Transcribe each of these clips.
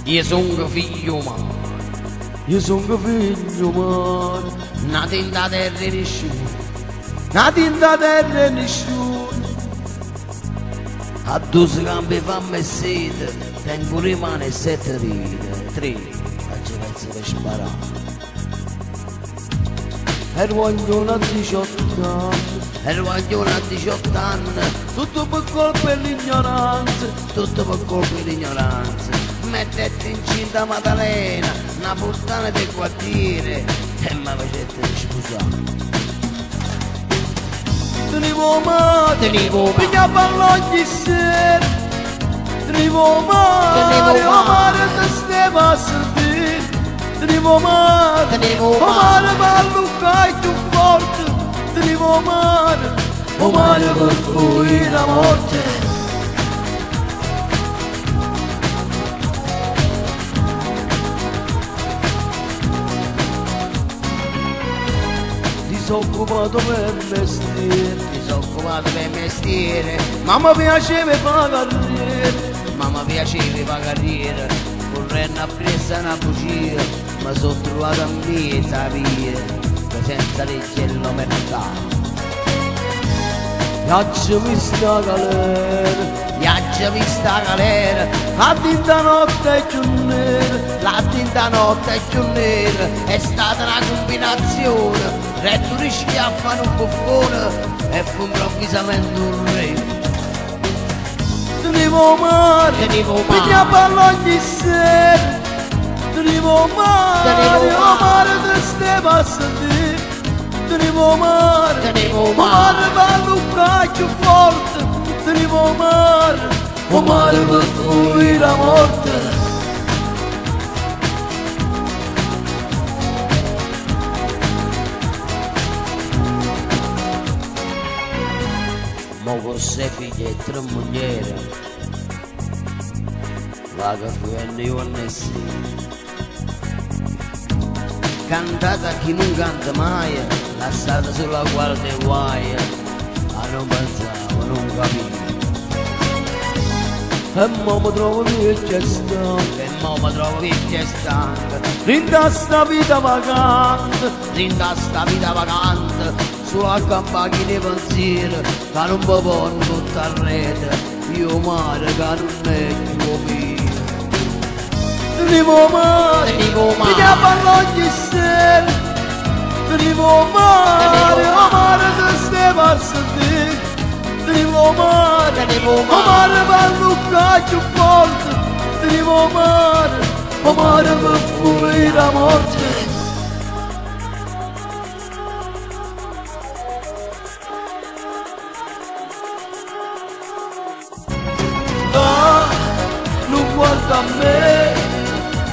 Io sono figlio umano, Io sono figlio umano, nato in da terra e nessuno, nato in da terra e nessuno. a due scambi fammi e sete, tengo le mani e 7 vite, 3, faccio pezzi per sparare. E il guaglione a 18 anni, E il guaglione a 18 anni, tutto per colpa dell'ignoranza. tutto per colpa dell'ignoranza. Mettete incinta Maddalena, una puttana del quartiere, e mi facete sposare. Tenevo male, Tenevo male. pigliava ogni sera. Tenevo male, Tenevo o male. male te stava a sentire. Tenevo male, Tenevo o male. male ma Luca è più forte. Tenevo male, o male per cui la morte. Disoccupato per mestiere, Disoccupato per mestiere, ma mi piaceva fare carriera. ma mi piaceva la carriera, correndo appresso una bugia, mi sono trovato a mezza via, che senza legge lo mercato. Piaccia vista galera, Viaggio vista galera, la tinta notte è più nera. la tinta notte è più nera, è stata una combinazione, e tu rischi a fare un buffone, e fu improvvisamente un re. Tenevo male, Tenevo male. pigliava ogni sera. Tenevo male, Tenevo o male te stava a sentire. Tenevo male, Tenevo o male. male ma Luca è più forte. Tenevo male, o male per cui la morte. Mo con 6 figli e 3 mogliere, la che fu io e sì. Cantata a chi non canta mai, lasciata sulla guardia e guai, a non pensavo, non capivo. E mo mi trovo vecchia e stanca, E mo mi trovo vecchia e stanca, rinda sta vita vacante. rinda sta vita vacante, sulla gamba chi ne pensiero, che non mi può tutta a rete, io mare che non è più mio. Tenevo male, Tenevo male. pigliava ogni sera. Tenevo male, Tenevo o male te stava a sentire. Tenevo male, Tenevo o male. male ma Luca è più forte. Tenevo male, o male per pure la morte. Ah, non guarda a me,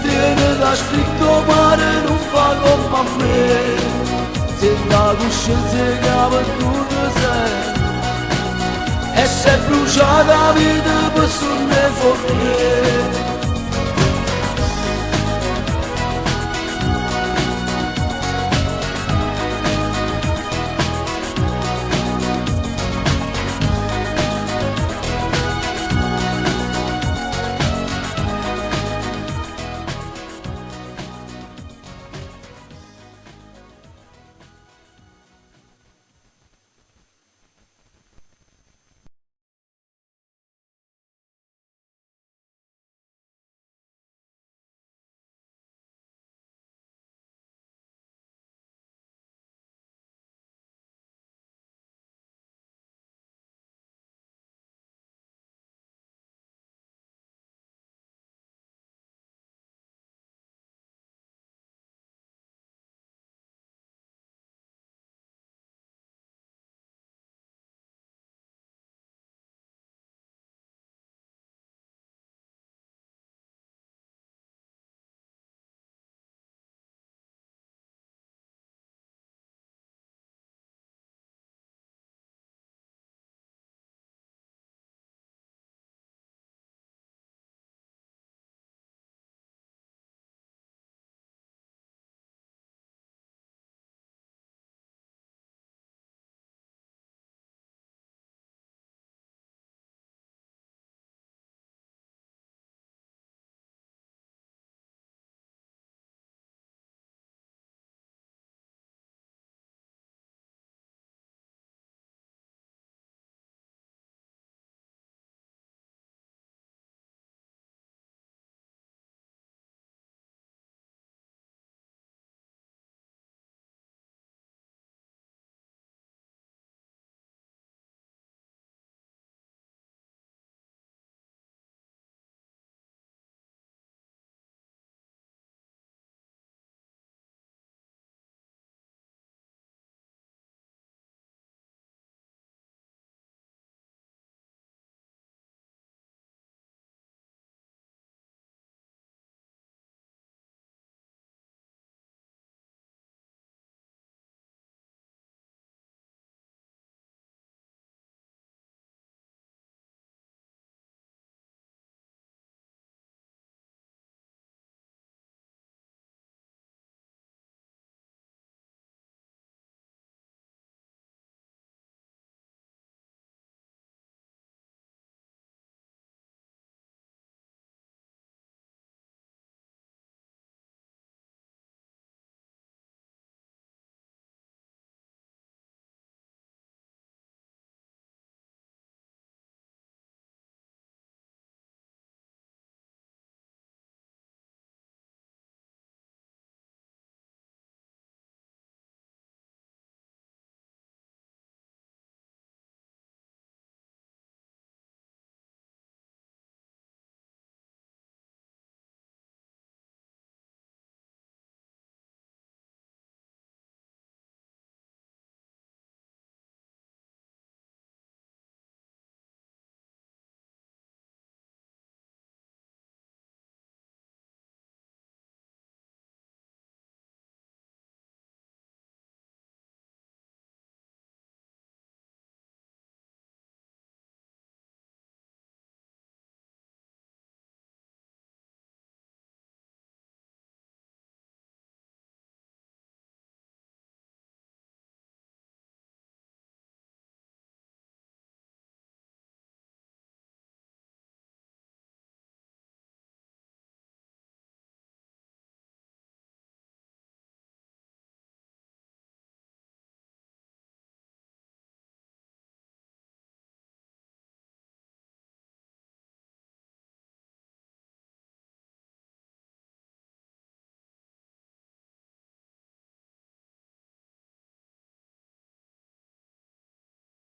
tiene da scritto mare, non fa come a me. Se la coscienza che ha venduto sei, e se è bruciata la vita per sonne forte.